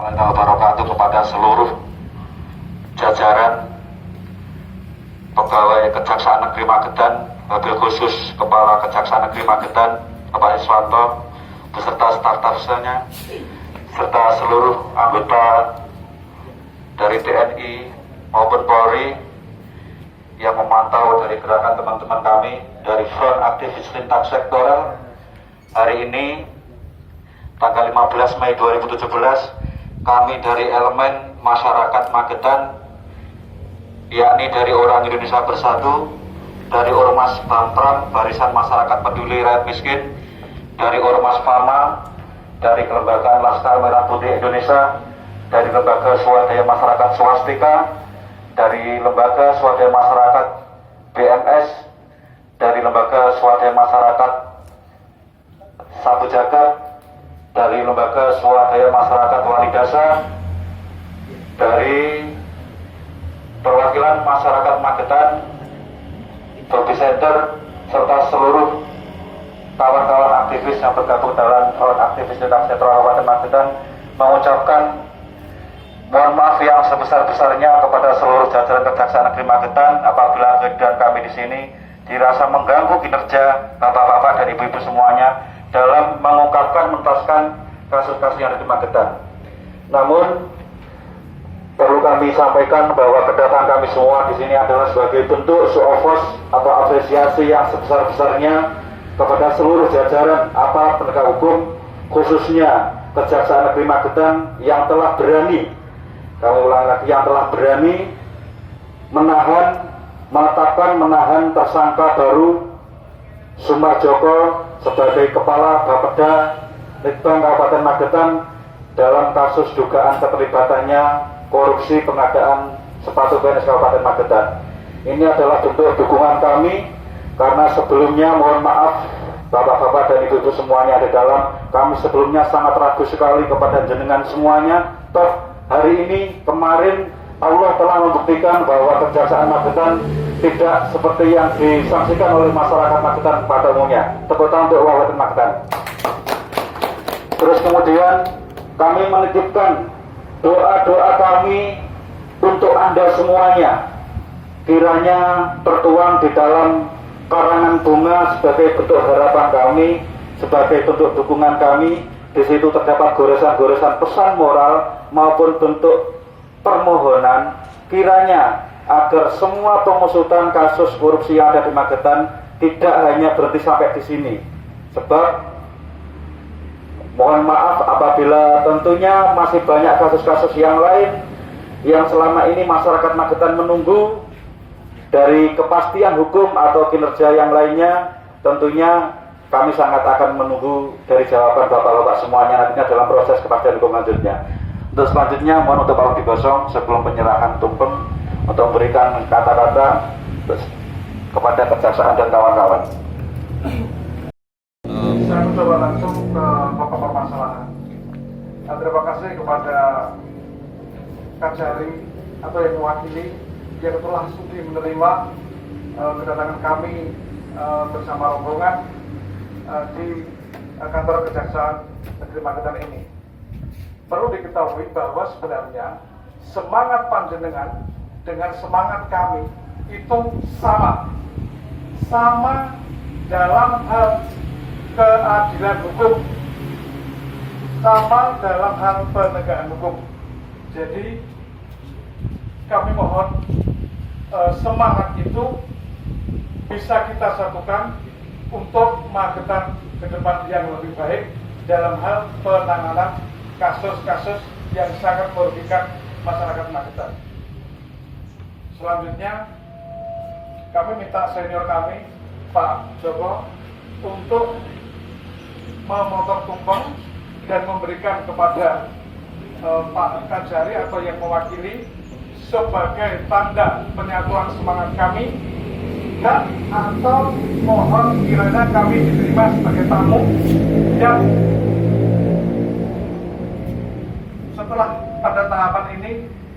Warahmatullahi wabarakatuh kepada seluruh jajaran pegawai Kejaksaan Negeri Magetan, wabil khusus Kepala Kejaksaan Negeri Magetan, Bapak Iswanto, beserta staf-stafnya, serta seluruh anggota dari TNI maupun Polri yang memantau dari gerakan teman-teman kami dari Front Aktivis Lintas Sektoral. Hari ini tanggal 15 Mei 2017 kami dari elemen masyarakat Magetan, yakni dari Orang Indonesia Bersatu, dari Ormas Bantram, Barisan Masyarakat Peduli Rakyat Miskin, dari Ormas Fama, dari Kelembagaan Laskar Merah Putih Indonesia, dari Lembaga Swadaya Masyarakat Swastika, dari Lembaga Swadaya Masyarakat BMS, dari Lembaga Swadaya Masyarakat Sabu Jagat, dari Lembaga Swadaya Masyarakat Walidasa, dari perwakilan masyarakat Magetan, Bobby Center, serta seluruh kawan-kawan aktivis yang bergabung dalam Front Aktivis Lintas Sektoral Kabupaten Magetan, mengucapkan mohon maaf yang sebesar-besarnya kepada seluruh jajaran Kejaksaan Negeri Magetan apabila kehadiran kami di sini dirasa mengganggu kinerja bapak-bapak dan ibu-ibu semuanya dalam mengungkapkan menuntaskan kasus-kasus yang ada di Magetan. Namun perlu kami sampaikan bahwa kedatangan kami semua di sini adalah sebagai bentuk show of force atau apresiasi yang sebesar-besarnya kepada seluruh jajaran aparat penegak hukum, khususnya Kejaksaan Negeri Magetan yang telah berani, kami ulangi lagi, yang telah berani menahan tersangka baru Sumar Joko sebagai Kepala Bapeda Litbang Kabupaten Magetan dalam kasus dugaan keterlibatannya korupsi pengadaan sepatu PNS Kabupaten Magetan. Ini adalah bentuk dukungan kami karena sebelumnya mohon maaf bapak-bapak dan ibu-ibu semuanya ada dalam, kami sebelumnya sangat ragu sekali kepada jenengan semuanya. Toh hari ini kemarin Allah telah membuktikan bahwa Kejaksaan Magetan tidak seperti yang disaksikan oleh masyarakat Magetan pada umumnya. Tepuk tangan untuk Kabupaten Magetan. Terus kemudian kami menitipkan doa-doa kami untuk Anda semuanya, kiranya tertuang di dalam karangan bunga sebagai bentuk harapan kami, sebagai bentuk dukungan kami. Di situ terdapat goresan-goresan pesan moral maupun bentuk permohonan kiranya agar semua pengusutan kasus korupsi yang ada di Magetan tidak hanya berhenti sampai di sini. Sebab mohon maaf apabila tentunya masih banyak kasus-kasus yang lain yang selama ini masyarakat Magetan menunggu dari kepastian hukum atau kinerja yang lainnya. Tentunya kami sangat akan menunggu dari jawaban bapak-bapak semuanya nantinya dalam proses kepastian hukum lanjutnya. Untuk selanjutnya mohon untuk Pak Dibosong sebelum penyerahan tumpeng untuk memberikan kata-kata kepada Kejaksaan dan kawan-kawan. Saya mencoba langsung ke pokok permasalahan. Terima kasih kepada Kajari atau yang mewakili yang telah sudi menerima kedatangan kami bersama rombongan di kantor Kejaksaan Negeri Magetan ini. Perlu diketahui bahwa sebenarnya semangat panjenengan dengan semangat kami itu sama dalam hal keadilan hukum, sama dalam hal penegakan hukum. Jadi kami mohon semangat itu bisa kita satukan untuk Magetan ke depan yang lebih baik dalam hal penanganan kasus-kasus yang sangat merugikan masyarakat Magetan. Selanjutnya kami minta senior kami Pak Joko untuk memotong tumpeng dan memberikan kepada Pak Kajari atau yang mewakili sebagai tanda penyatuan semangat kami, dan atau mohon kiranya kami diterima sebagai tamu yang setelah pada tahapan ini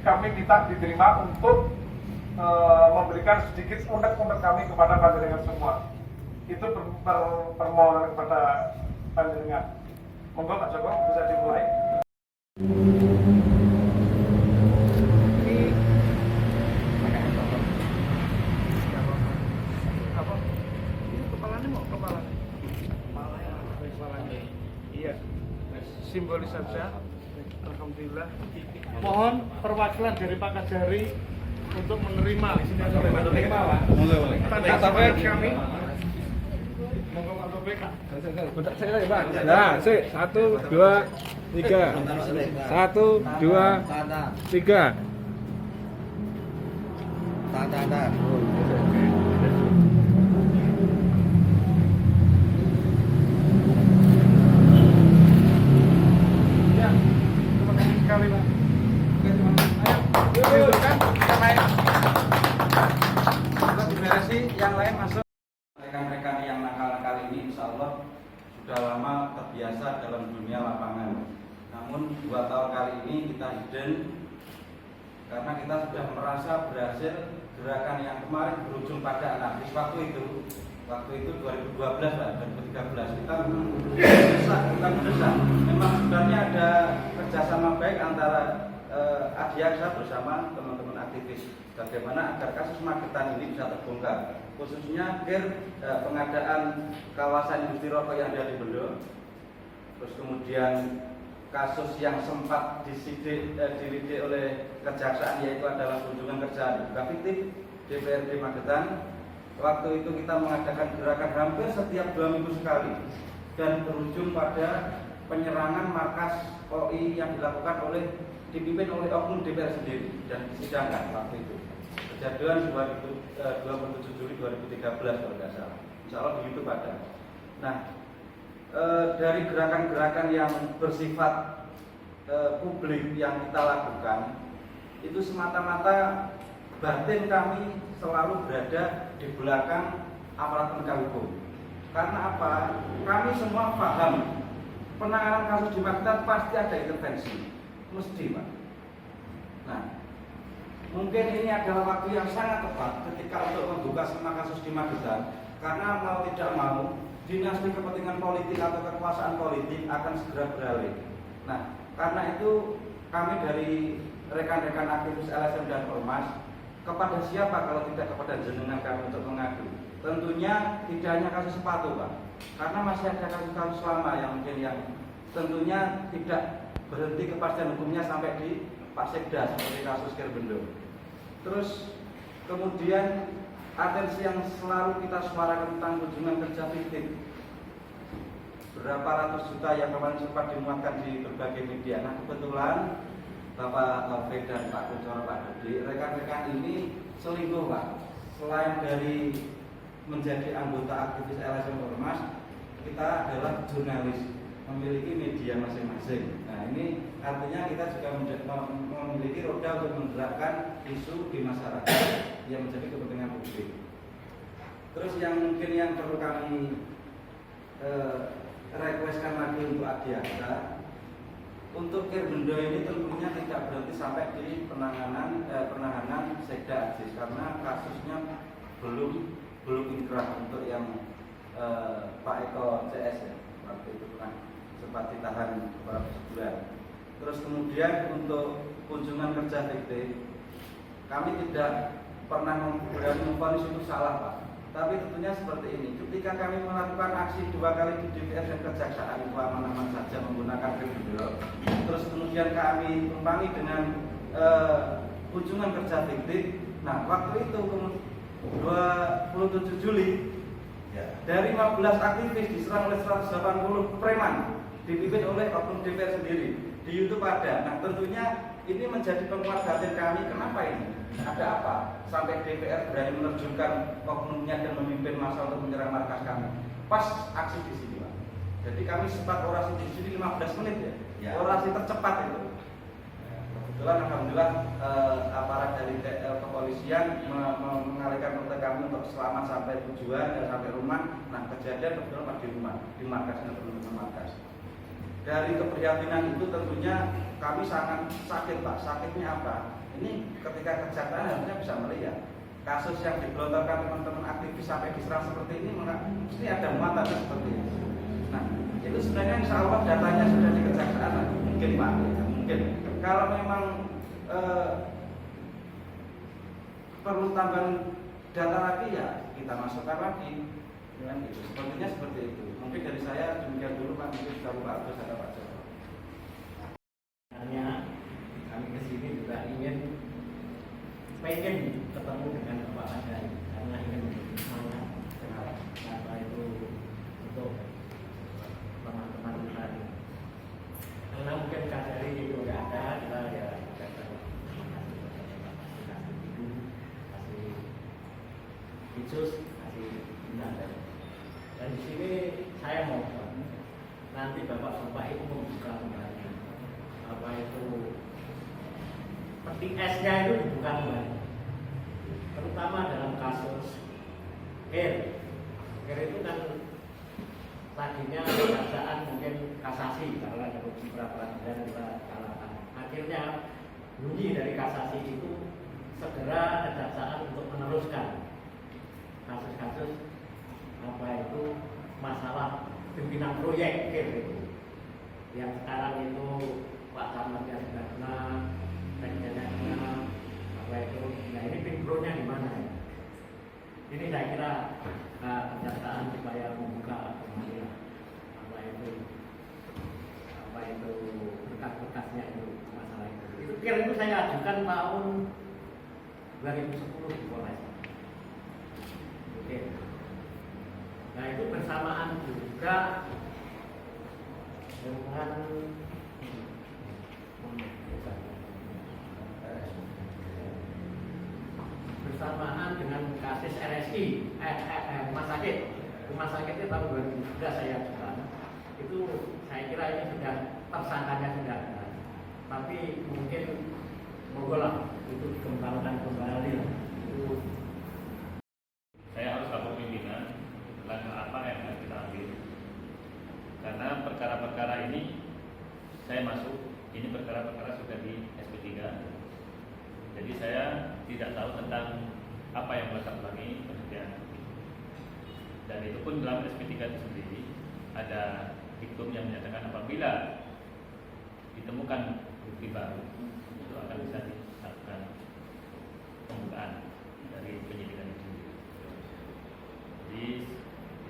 kami minta diterima untuk memberikan sedikit unek-unek kami kepada panjenengan semua. Itu permohonan kepada panjenengan. Monggo Pak Joko bisa dimulai. Apa? Ini kepalanya mau kepalanya. Kepalanya. Iya. Simbolis saja. Alhamdulillah. Mohon perwakilan dari Pak Kajari untuk menerima tanda tangan kami. Monggo Pak Topik. Bentar saya lagi, Pak. Nah, sih. 1, 2, 3. 1, 2, 3. Tahan. Ya, terima kasih sekali Pak. Ayo, silakan. Yang lain. Kita diberesi, yang lain masuk. Rekan-rekan yang nakal-nakal ini insya Allah sudah lama terbiasa dalam dunia lapangan. Namun 2 tahun kali ini kita hidden karena kita sudah merasa berhasil gerakan yang kemarin berujung pada anarkis waktu itu 2012 Pak, 2013 kita mendesak. Memang sebenarnya ada kerjasama baik antara Adiaksa bersama teman-teman aktivis bagaimana agar kasus Magetan ini bisa terbongkar, khususnya pengadaan kawasan industri rokok yang ada di Bendo, terus kemudian kasus yang sempat dilidik oleh kejaksaan yaitu adalah kunjungan kerja dibuka fiktif DPRD Magetan. Waktu itu kita mengadakan gerakan hampir setiap 2 minggu sekali dan berujung pada penyerangan markas OI yang dilakukan dipimpin oleh oknum DPR sendiri dan disidangkan waktu itu. Kejadian 27 Juli 2013 kalau tidak salah. Insya Allah di YouTube ada. Nah, dari gerakan-gerakan yang bersifat publik yang kita lakukan itu semata-mata batin kami selalu berada di belakang aparat penegak hukum. Karena apa? Kami semua paham penanganan kasus di Magetan pasti ada intervensi, mesti Pak. Nah, mungkin ini adalah waktu yang sangat tepat ketika untuk membuka semua kasus di Magetan, karena mau tidak mau dinasti kepentingan politik atau kekuasaan politik akan segera beralih. Nah, karena itu kami dari rekan-rekan aktivis LSM dan Ormas kepada siapa kalau tidak kepada jenengan kami untuk mengadu. Tentunya tidak hanya kasus sepatu Pak, karena masih ada kasus-kasus lama yang mungkin yang tentunya tidak berhenti kepastian hukumnya sampai di Pak Sekda seperti kasus Kirbendo. Terus kemudian atensi yang selalu kita suarakan tentang kunjungan kerja fiktif, berapa ratus juta yang kemarin sempat dimuatkan di berbagai media. Nah, kebetulan Bapak Taufik dan Pak Kuncoro, Pak Dodi, rekan-rekan ini selingkuh Pak. Selain dari menjadi anggota aktivis LSM Ormas, kita adalah jurnalis, memiliki media masing-masing. Nah, ini artinya kita juga memiliki roda untuk menggerakkan isu di masyarakat yang menjadi kepentingan publik. Terus yang mungkin yang perlu kami requestkan lagi untuk Adiaksa, untuk Kirbendo ini tentunya tidak berhenti sampai di penahanan Sekda Ajis karena kasusnya belum inkrah untuk yang Pak Eko CS ya, waktu itu pernah sempat ditahan beberapa bulan. Terus kemudian untuk kunjungan kerja fiktif, kami tidak pernah berani memvonis itu salah Pak. Tapi tentunya seperti ini, ketika kami melakukan aksi 2 kali di DPR dan kejaksaan itu aman-aman saja menggunakan Kirbendo, terus kemudian kami tumpangi dengan kunjungan kerja fiktif. Nah, waktu itu 27 Juli dari 15 aktivis diserang oleh 180 preman dipimpin oleh oknum DPR sendiri. Di YouTube ada. Nah, tentunya ini menjadi penguat batin kami. Kenapa ini? Ada apa? Sampai DPR berani menerjunkan oknumnya dan memimpin massa untuk menyerang markas kami. Pas aksi di sini, Pak. Jadi kami sempat orasi di sini 15 menit ya. Orasi tercepat itu. Kebetulan alhamdulillah aparat dari kepolisian mengalihkan rute kami untuk selamat sampai tujuan dan sampai rumah. Nah, kejadian kebetulan pas di rumah, di markas dan teman-teman markas. Dari keprihatinan itu tentunya kami sangat sakit Pak. Sakitnya apa? Ini ketika kejaksaan harusnya bisa melihat kasus yang digelontorkan teman-teman aktivis sampai diserang seperti ini, mesti ada muatan seperti ini. Nah, itu sebenarnya insya Allah datanya sudah di kejaksaan mungkin Pak. mungkin kalau memang perlu tambahan data lagi ya kita masukkan lagi dengan itu. Sepertinya seperti itu. Mungkin dari saya demikian dulu Pak. Mungkin sudah Pak terus ada Pak Joko. Sebenarnya kami kesini juga pengen ketemu dengan Bapak Kadari karena ingin menjadi semangat apa itu untuk teman-teman kita. Karena mungkin Kadari itu nggak ada, kita ya kasih khusus kasih bintang. Dan di sini saya mau nanti Bapak itu membuka kembali apa itu peti esnya itu dibuka kembali, terutama dalam kasus care itu kan tadinya kejaksaan mungkin kasasi karena ada beberapa peradilan kita kalahkan. Akhirnya bunyi dari kasasi itu segera kejaksaan untuk meneruskan kasus-kasus apa itu masalah pimpinan proyek itu yang sekarang itu Pak Camatnya sudah kena, sekjennya kena, apa itu, nah ini pimpronnya di mana ya? Ini saya kira kejaksaan supaya membuka kembali apa itu berkas-berkasnya itu masalah itu. Itu kira itu saya ajukan tahun 2010 di Polres. Oke. Nah itu bersamaan juga dengan kasus RSI, rumah sakit itu tahun 2013 saya ajukan. Itu saya kira ini sudah tersangkanya sudah ada, tapi mungkin mogolah itu dikembangkan kembali. Itu saya harus lapor pimpinan langkah apa yang harus kita ambil, karena perkara-perkara ini saya masuk, ini perkara-perkara sudah di SP3, jadi saya tidak tahu tentang apa yang melatar belakangi penelitian, dan itu pun dalam SP3 itu sendiri ada diktum yang menyatakan apabila ditemukan bukti baru itu akan bisa dilakukan pembukaan dari penyidikan itu. Jadi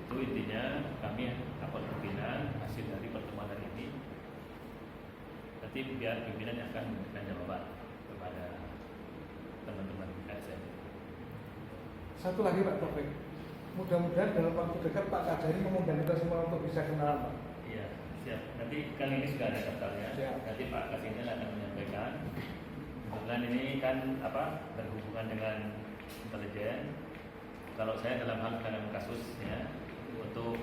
itu intinya kami lapor pimpinan hasil dari pertemuan hari ini. Nanti biar pimpinan yang akan memberikan jawaban kepada teman-teman ASN. Satu lagi Pak Taufik, mudah-mudahan dalam waktu dekat Pak Kadari mengundang kita semua untuk bisa kenalan Pak. Iya, siap. Nanti kali ini sudah ada daftarnya. Nanti Pak Kasinen akan menyampaikan. Kebetulan ini kan berhubungan dengan intelijen. Kalau saya dalam hal penanganan kasusnya untuk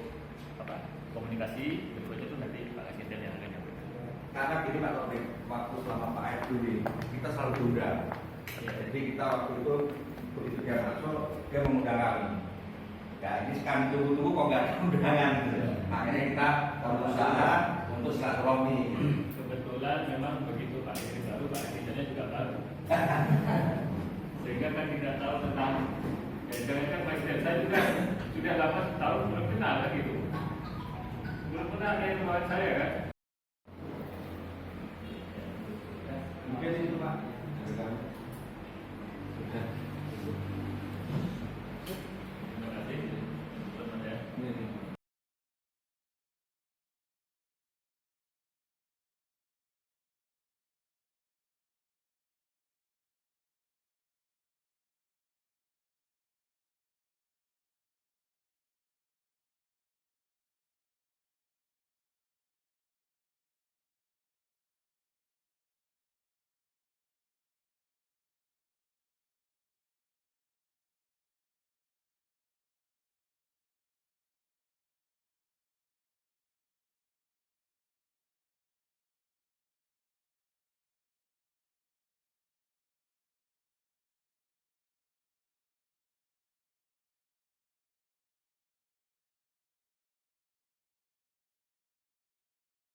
komunikasi berikutnya itu nanti Pak Kasinen yang akan menyampaikan. Karena gini Pak Taufik, waktu selama Pak Aib dulu kita selalu diundang. Jadi kita waktu itu begitu dia masuk, dia mengundang kami. Ya ini kami tunggu-tunggu kok nggak ada undangan. Makanya kita berusaha untuk silaturahmi. Kebetulan memang begitu Pak Edi baru, Pak Kasidennya juga baru. Sehingga kan tidak tahu tentang. Jangan-jangan Presiden saya juga sudah lama setahun belum kenal kan gitu. Belum pernah ada yang melawan saya kan.